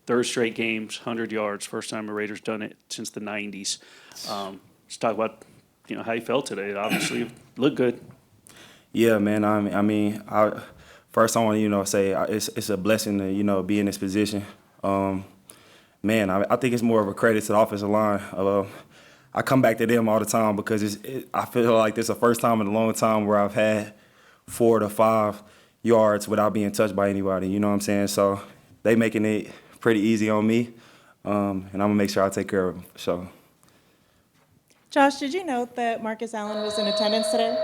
third straight games, 100 yards, first time the Raiders done it since the 90s. Let's talk about how you felt today. Obviously, you looked good. Yeah, man. First I want to say it's a blessing to be in this position. Man, I think it's more of a credit to the offensive line. I come back to them all the time because I feel like this is the first time in a long time where I've had 4 to 5 yards without being touched by anybody. You know what I'm saying? So they making it pretty easy on me, and I'm gonna make sure I take care of them. So. Josh, did you note that Marcus Allen was in attendance today?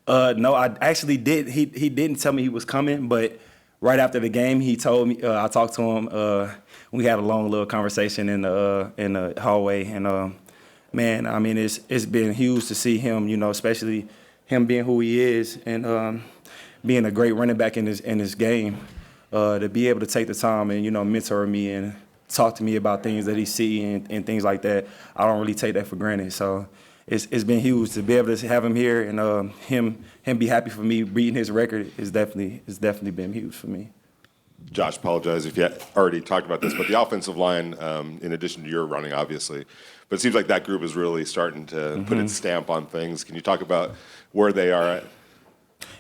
No, I actually did. He didn't tell me he was coming, but right after the game, he told me. I talked to him. We had a long little conversation in the hallway, and man, I mean, it's been huge to see him. Especially him being who he is and being a great running back in this game. To be able to take the time and mentor me and talk to me about things that he see and things like that, I don't really take that for granted. So. It's been huge to be able to have him here and him be happy for me beating his record is definitely been huge for me. Josh, apologize if you already talked about this, but the offensive line, in addition to your running, obviously, but it seems like that group is really starting to put its stamp on things. Can you talk about where they are at?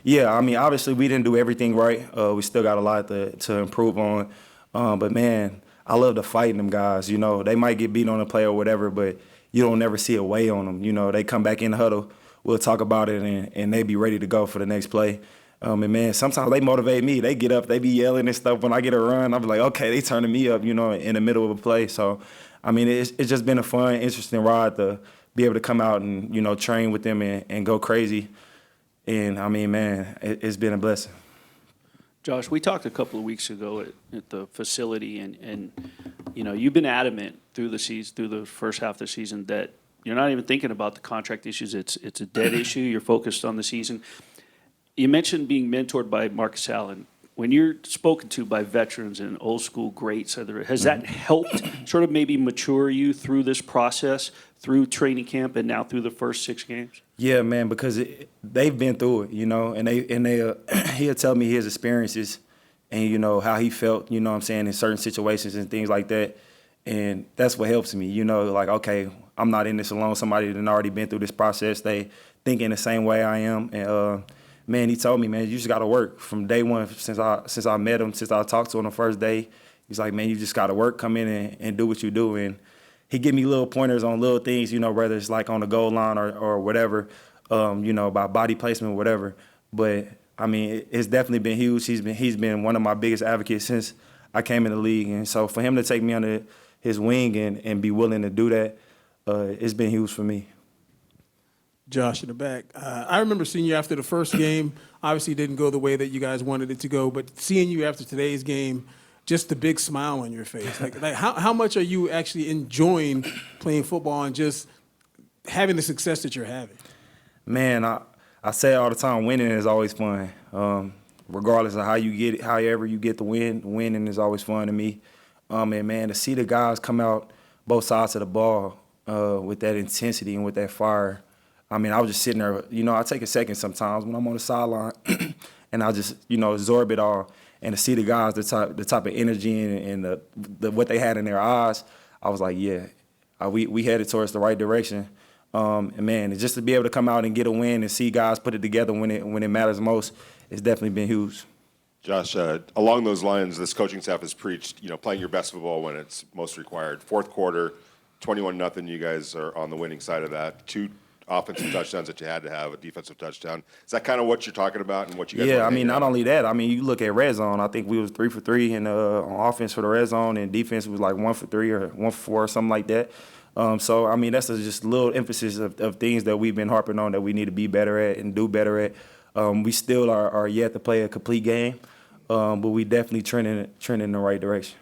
Yeah, I mean, obviously we didn't do everything right. We still got a lot to improve on, but man, I love the fight in them guys. They might get beat on a play or whatever, but you don't never see a way on them. They come back in the huddle, we'll talk about it, and they be ready to go for the next play. And, man, sometimes they motivate me. They get up, they be yelling and stuff. When I get a run, I'm like, okay, they turning me up, in the middle of a play. So, I mean, it's just been a fun, interesting ride to be able to come out and, train with them and go crazy. And, I mean, man, it's been a blessing. Josh, we talked a couple of weeks ago at the facility, and you've been adamant through the season, through the first half of the season, that you're not even thinking about the contract issues. It's a dead issue. You're focused on the season. You mentioned being mentored by Marcus Allen. When you're spoken to by veterans and old school greats, has that helped sort of maybe mature you through this process, through training camp, and now through the first 6 games? Yeah, man, because they've been through it, and he'll tell me his experiences and how he felt, what I'm saying, in certain situations and things like that, and that's what helps me, like, okay, I'm not in this alone. Somebody that already been through this process, they think in the same way I am, and man, he told me, man, you just got to work from day one since I met him, since I talked to him the first day. He's like, man, you just got to work, come in and do what you do, and he give me little pointers on little things, whether it's like on the goal line or whatever, about body placement or whatever. But I mean, it's definitely been huge. He's been one of my biggest advocates since I came in the league, and so for him to take me under his wing and be willing to do that, it's been huge for me. Josh in the back. I remember seeing you after the first game. Obviously, it didn't go the way that you guys wanted it to go, but seeing you after today's game, just the big smile on your face. Like how much are you actually enjoying playing football and just having the success that you're having? Man, I say it all the time, winning is always fun. Regardless of how you get it, however you get the win, winning is always fun to me. And man, to see the guys come out both sides of the ball with that intensity and with that fire. I mean, I was just sitting there, I take a second sometimes when I'm on the sideline and I just, absorb it all. And to see the guys, the type of energy and the what they had in their eyes, I was like, yeah, we headed towards the right direction. And man, just to be able to come out and get a win and see guys put it together when it matters most, it's definitely been huge. Josh, along those lines, this coaching staff has preached, playing your best football when it's most required. Fourth quarter, 21-0, you guys are on the winning side of that. 2 offensive touchdowns that you had to have, a defensive touchdown. Is that kind of what you're talking about and what you guys Yeah, I mean, not only that. I mean, you look at red zone, I think we was 3 for 3 on offense for the red zone, and defense was like 1 for 3 or 1 for 4 or something like that. So, I mean, that's just a little emphasis of things that we've been harping on that we need to be better at and do better at. We still are yet to play a complete game, but we definitely trending in the right direction.